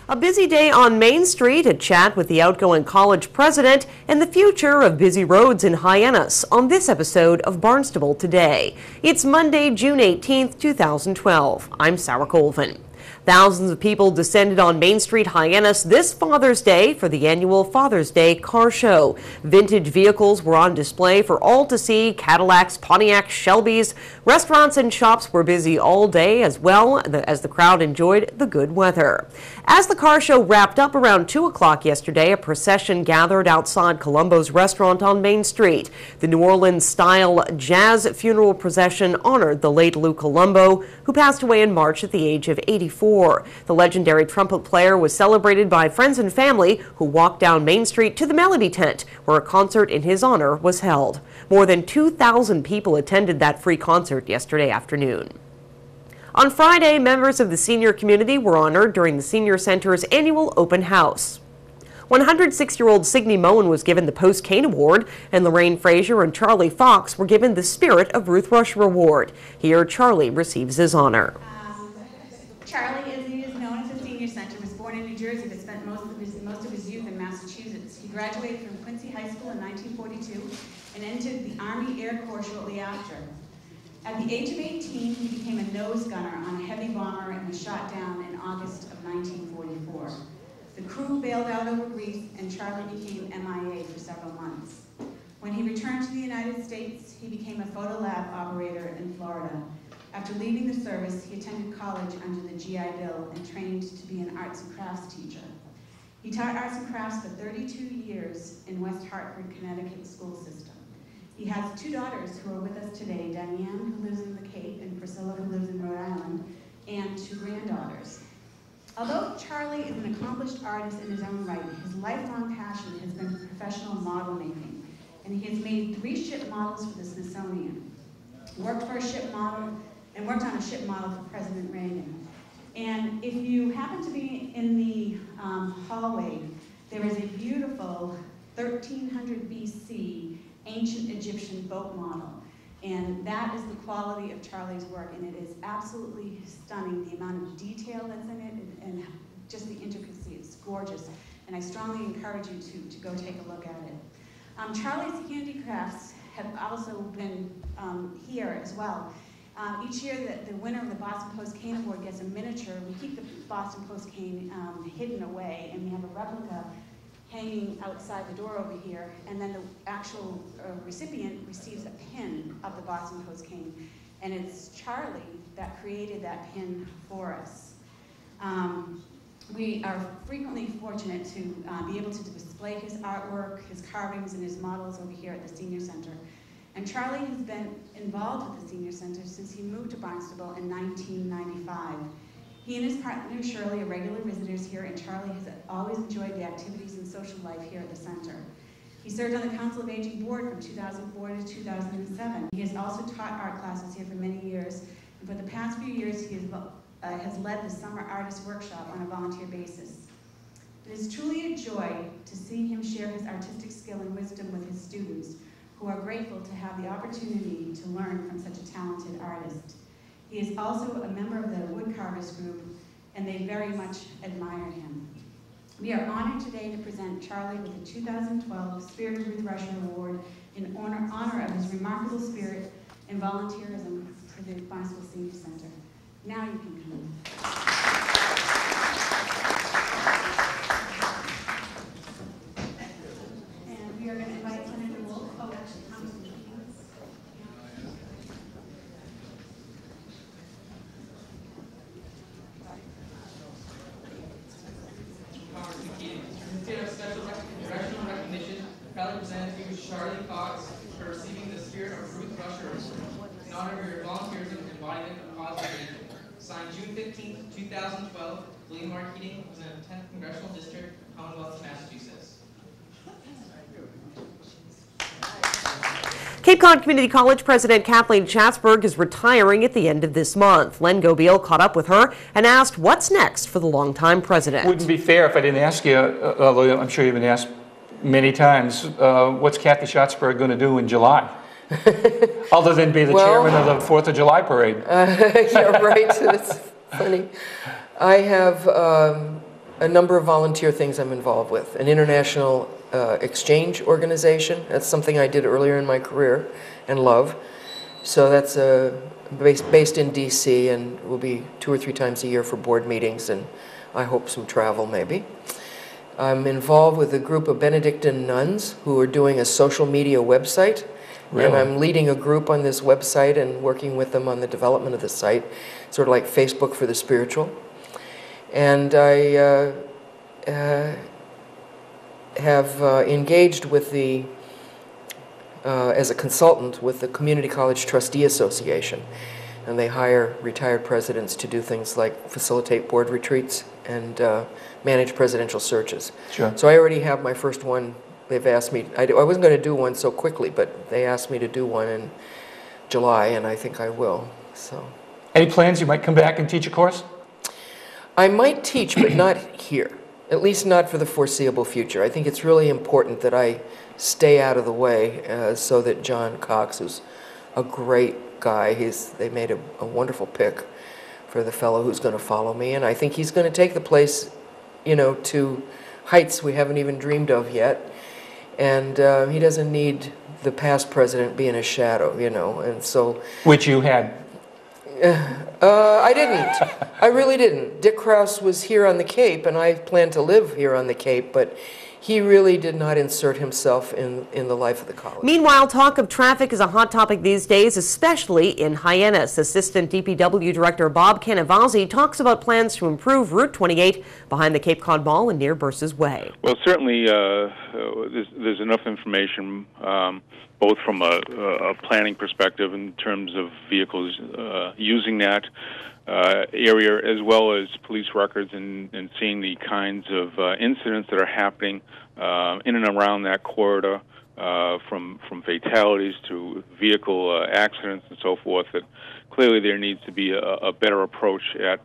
A busy day on Main Street, a chat with the outgoing college president, and the future of busy roads in Hyannis on this episode of Barnstable Today. It's Monday, June 18th, 2012. I'm Sarah Colvin. Thousands of people descended on Main Street, Hyannis this Father's Day for the annual Father's Day car show. Vintage vehicles were on display for all to see: Cadillacs, Pontiacs, Shelbys. Restaurants and shops were busy all day as well as the crowd enjoyed the good weather. As the car show wrapped up around 2 o'clock yesterday, a procession gathered outside Colombo's restaurant on Main Street. The New Orleans-style jazz funeral procession honored the late Lou Colombo, who passed away in March at the age of 84. The legendary trumpet player was celebrated by friends and family who walked down Main Street to the Melody Tent, where a concert in his honor was held. More than 2,000 people attended that free concert yesterday afternoon. On Friday, members of the senior community were honored during the Senior Center's annual open house. 106-year-old Signe Moen was given the Post Kane Award, and Lorraine Frazier and Charlie Fox were given the Spirit of Ruth Rusher Award. Here, Charlie receives his honor. Charlie, as he is known as the Senior Center, was born in New Jersey but spent most of his youth in Massachusetts. He graduated from Quincy High School in 1942 and entered the Army Air Corps shortly after. At the age of 18, he became a nose gunner on a heavy bomber and was shot down in August of 1944. The crew bailed out over Greece, and Charlie became MIA for several months. When he returned to the United States, he became a photo lab operator in Florida. After leaving the service, he attended college under the GI Bill and trained to be an arts and crafts teacher. He taught arts and crafts for 32 years in West Hartford, Connecticut school system. He has two daughters who are with us today, Diane, who lives in the Cape, and Priscilla, who lives in Rhode Island, and two granddaughters. Although Charlie is an accomplished artist in his own right, his lifelong passion has been professional model making, and he has made 3 ship models for the Smithsonian. Worked on a ship model for President Reagan. And if you happen to be in the hallway, there is a beautiful 1300 BC ancient Egyptian boat model. And that is the quality of Charlie's work, and it is absolutely stunning, the amount of detail that's in it and just the intricacy. It's gorgeous, and I strongly encourage you to go take a look at it. Charlie's handicrafts have also been here as well. Each year, the winner of the Boston Post Kane Award gets a miniature. We keep the Boston Post Kane hidden away, and we have a replica hanging outside the door over here, and then the actual recipient receives a pin of the Boston Post Kane, and it's Charlie that created that pin for us. We are frequently fortunate to be able to display his artwork, his carvings, and his models over here at the Senior Center. And Charlie has been involved with the Senior Center since he moved to Barnstable in 1995. He and his partner Shirley are regular visitors here, and Charlie has always enjoyed the activities and social life here at the center. He served on the Council of Aging Board from 2004 to 2007. He has also taught art classes here for many years, and for the past few years he has led the Summer Artist Workshop on a volunteer basis. It is truly a joy to see him share his artistic skill and wisdom with his students, who are grateful to have the opportunity to learn from such a talented artist. He is also a member of the Woodcarvers group, and they very much admire him. We are honored today to present Charlie with the 2012 Spirit of Ruth Rusher Award in honor of his remarkable spirit and volunteerism for the Barnstable Senior Center. Now you can come in. And we are going to invite Senator Wolf. Oh, actually, Congressman. Special congressional recognition, proudly presented to you Charlie Fox for receiving the Spirit of Ruth Rusher Award in honor of your volunteerism and embodiment of positive engagement. Signed June 15, 2012, William R. Keating, representing the 10th Congressional District, Commonwealth of Massachusetts. Cape Cod Community College President Kathleen Schatzberg is retiring at the end of this month. Len Gobeil caught up with her and asked what's next for the longtime president. It wouldn't be fair if I didn't ask you, although I'm sure you've been asked many times, what's Kathy Schatzberg going to do in July? Other than be the chairman of the 4th of July parade. Yeah, right. It's funny. I have a number of volunteer things I'm involved with. An international exchange organization. That's something I did earlier in my career and love. So that's based in D.C. and will be 2 or 3 times a year for board meetings and I hope some travel maybe. I'm involved with a group of Benedictine nuns who are doing a social media website. Really? And I'm leading a group on this website and working with them on the development of the site, sort of like Facebook for the spiritual. And I have engaged with the, as a consultant with the Community College Trustee Association. And they hire retired presidents to do things like facilitate board retreats and manage presidential searches. Sure. So I already have my first one. They've asked me, I wasn't going to do one so quickly, but they asked me to do one in July, and I think I will. So. Any plans you might come back and teach a course? I might teach, but not here, at least not for the foreseeable future. I think it's really important that I stay out of the way so that John Cox, who's a great guy, they made a wonderful pick for the fellow who's going to follow me, and I think he's going to take the place, you know, to heights we haven't even dreamed of yet. And he doesn't need the past president being a shadow, you know, and so... Which you had. I didn't. I really didn't. Dick Krause was here on the Cape, and I plan to live here on the Cape, but he really did not insert himself in the life of the college. Meanwhile, talk of traffic is a hot topic these days, especially in Hyannis. Assistant DPW Director Bob Canavazzi talks about plans to improve Route 28 behind the Cape Cod Mall and near Bursa's Way. Well, certainly there's enough information, both from a planning perspective in terms of vehicles using that area, as well as police records and seeing the kinds of incidents that are happening in and around that corridor, from fatalities to vehicle accidents and so forth. That clearly there needs to be a better approach at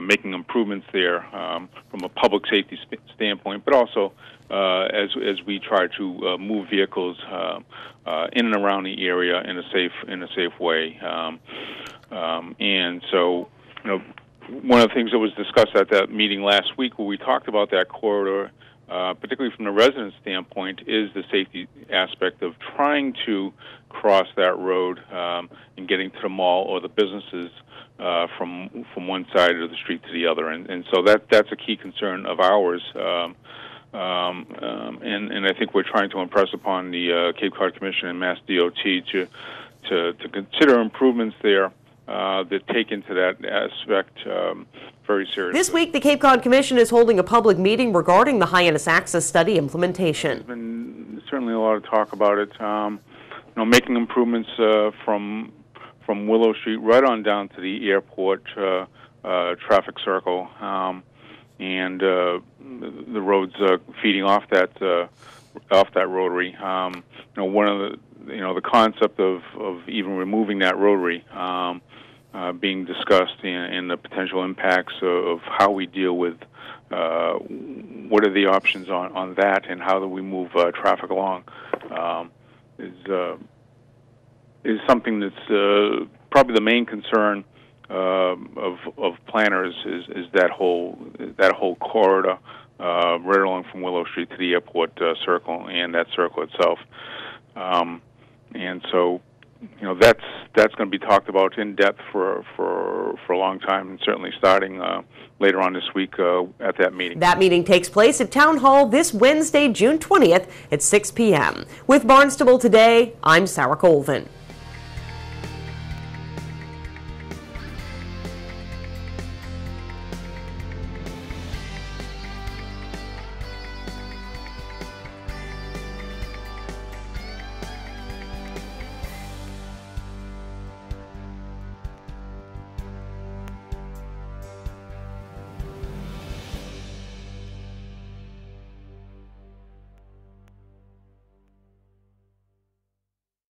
making improvements there from a public safety standpoint, but also as we try to move vehicles in and around the area in a safe way. And so, you know, one of the things that was discussed at that meeting last week, where we talked about that corridor, particularly from the resident standpoint, is the safety aspect of trying to cross that road and getting to the mall or the businesses from one side of the street to the other, and so that's a key concern of ours, and I think we're trying to impress upon the Cape Cod Commission and Mass DOT to consider improvements there that take into that aspect very seriously. This week, the Cape Cod Commission is holding a public meeting regarding the Hyannis Access Study implementation. There's been certainly a lot of talk about it. You know, making improvements from Willow Street right on down to the airport traffic circle, and the roads feeding off that rotary. You know, one of the concept of even removing that rotary being discussed, and the potential impacts of how we deal with what are the options on that, and how do we move traffic along is something that's probably the main concern of planners is that whole corridor right along from Willow Street to the airport circle and that circle itself, and so, you know, that's going to be talked about in depth for a long time, and certainly starting later on this week at that meeting. That meeting takes place at Town Hall this Wednesday, June 20th at 6 p.m. With Barnstable Today, I'm Sarah Colvin.